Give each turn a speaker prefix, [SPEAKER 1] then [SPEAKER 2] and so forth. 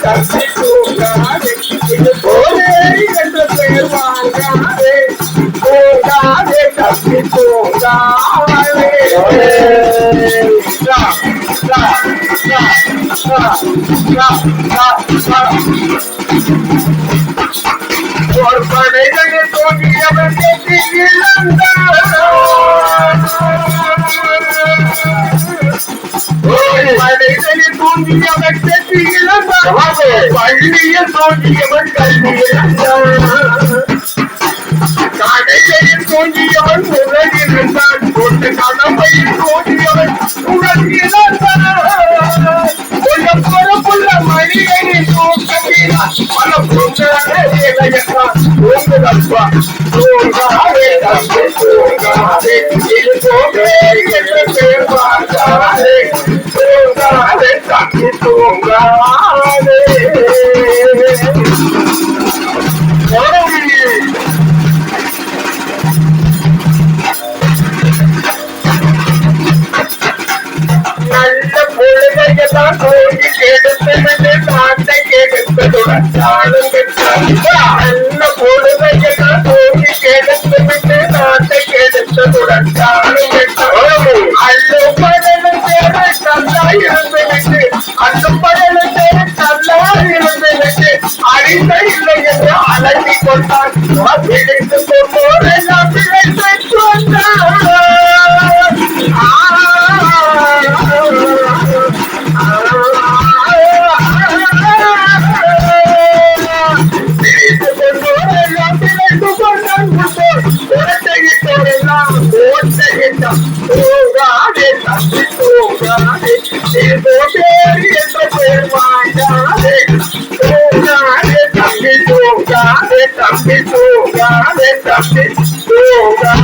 [SPEAKER 1] தம்பி தூங்காதே இது போலே என்ற பெயர் வாங்காதே தூங்காதே தம்பி தூங்காதே ஒரு படைகளை தோன்றியவன் படைகளை தோன்றியவன் கல்வி இழந்தான் பள்ளியை தோன்றியவன் கல்வி இழந்தான் கடைகளில் தோன்றியவன் உலகில் இருந்தான் கொண்டு கடமையில் தோன்றியவன் உலகில் இருந்தான் பொறுப்புள்ள மனிதனின் தூக்கத்தினால் பல பொருட்களாக தூங்குதப்பா தூங்காதே தம்பி தூங்காதே இது போகே என்று பேர் பார்க்காதே தூங்காதே தம்பி தூங்காதே நல்ல பொழுதையெல்லாம் தோண்டி கெடுத்தது நாட்டை கெடுத்ததுடன் நல்ல பொழுதையெல்லாம் தோண்டி கெடுத்தது நாட்டை கெடுத்ததுடன் அல்லும் பழலும் தேவை நல்லா இருந்துவிட்டு அல்லும் பழலும் தேவை நல்லா இருந்துவிட்டு அறிந்த இல்லை என்று அலட்டி கொண்டான் பிடித்து கொண்டோரெல்லாம் பிழைத்து சொன்னான் தூங்காதே தம்பி தூங்காதே என்ற பெயர் வாங்காதே தூங்காதே தம்பி தூங்காதே தம்பி தூங்காதே தம்பி தூங்கா